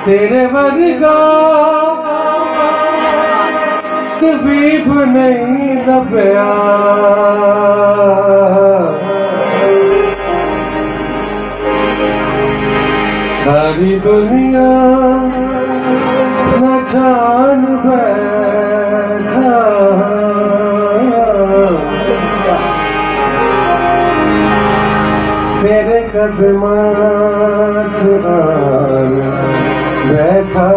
तेरे वर्गा तबीब नहीं लभया, सारी दुनिया न जान बैठा, तेरे कदमां च आन बैठा।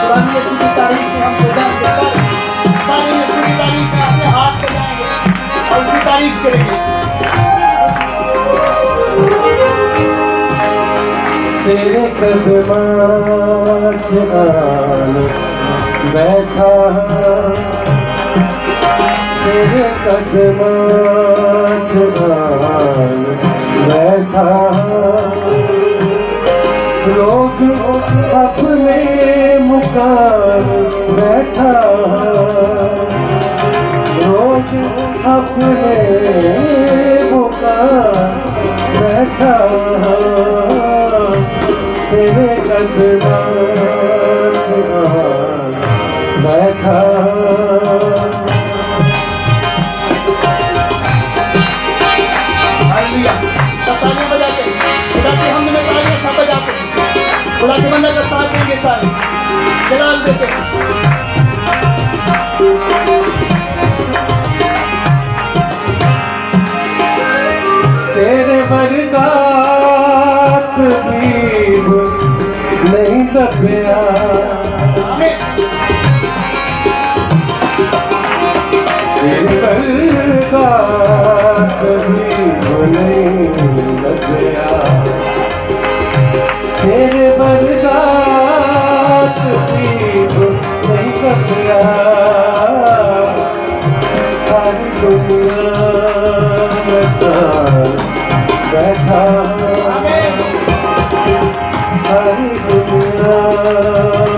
पुरानी यीशु की तारीफ में हम बजाएंगे, सारे यीशु की तारीफ में अपने हाथ बजाएंगे और उसकी तारीफ करेंगे। तेरे कदमां च आन बैठा, तेरे कदमां च आन बैठा, लोग अपने मुकाम बैठा, लोग अपने मुकाम बैठा, तेरे कदमां च आन बैठा। तालियां बजाते खुदा के हमद में तालियां सब बजाते खुदा के बंदे का साथ देंगे, सारे जलाल देते हैं। तेरे वर्गा तबीब नहीं लभया, तेरे वर्गा तबीब नहीं लभया, तेरे वर्गा तबीब नहीं लभया, सारी दुनिया में जान बैठा, सारी दुनिया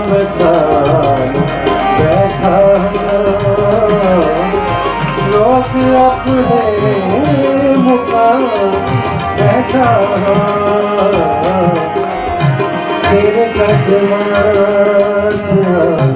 में जान बैठा, लोग अपने मुकाम बैठा, तेरे कदमां च आन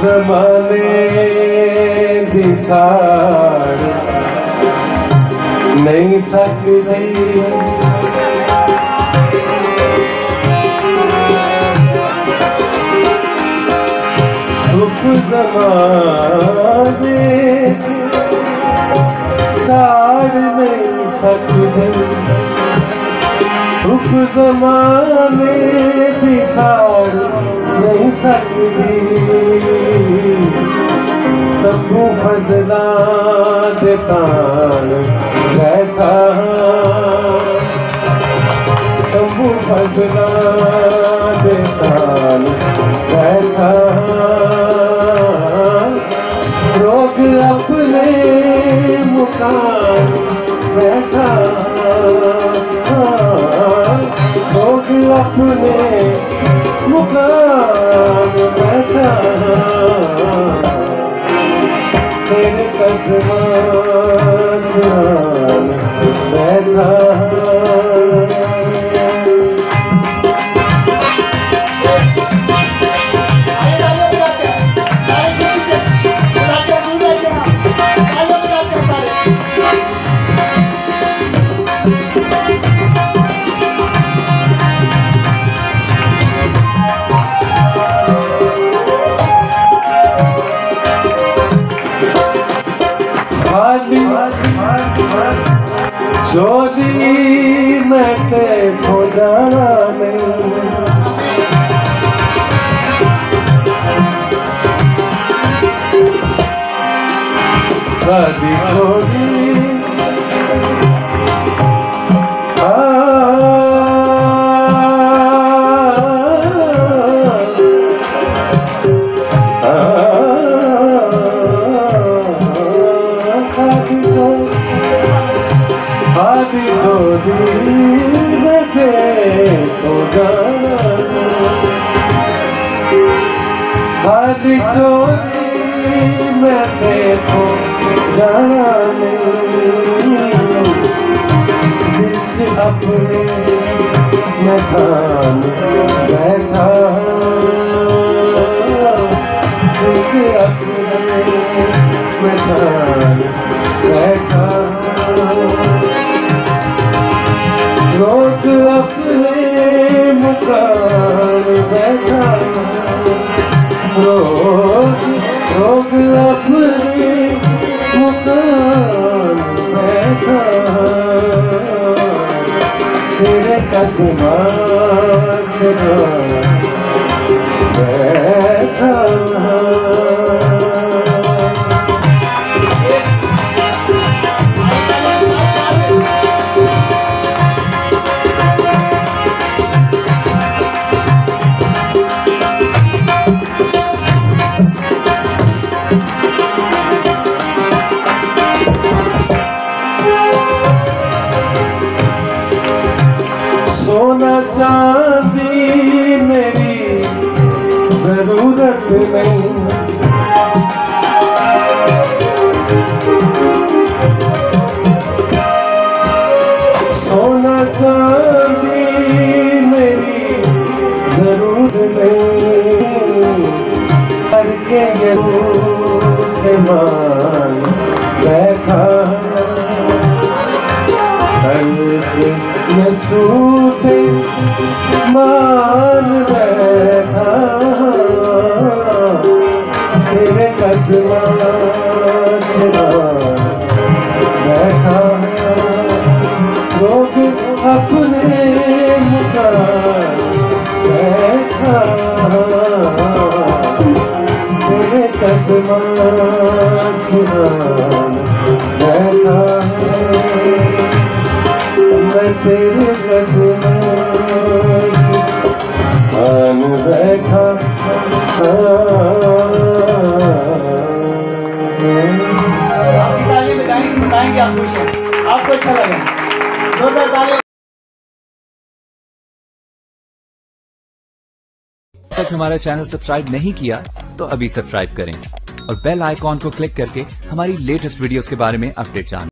ज़माने दी सार नहीं सकदी, ज़माने सार नहीं सकदी, ज़माने दी सार नहीं सकदी, तब्बू फजला दे तान बैठा, तब्बू फजला दे तान बैठा, लोग अपने मुकाम बैठा, लोग अपने मुकाम बैठा, तेरे कदमां च आन बैठा। जो दी मैं तेको जाना नहीं, शादी छोड़ी शादी छोड़ी मैं तो जाना शादी छोड़ी मैं तो जाना दिल से अपने मैं थाम बैठा दिल से अपने मैं थाम बैठा रोज अपने मुकाम बैठा रोज अपने मुकाम बैठा तेरे कदमां से बैठा सोना चांदी मेरी जरूरत नहीं सोना चांदी मेरी जरूरत नहीं करके ये मान बैठा सूखे मान बैठा तेरे कदमां से बैठा लोग अपने मुकाम बैठा तेरे कदमां से बैठा मैं तेरे आन बैठा आपकी ताली बताएंगे आप खुश हैं, आपको अच्छा लगा, जोरदार ताली। तक हमारा चैनल सब्सक्राइब नहीं किया तो अभी सब्सक्राइब करें और बेल आइकॉन को क्लिक करके हमारी लेटेस्ट वीडियोस के बारे में अपडेट जानें।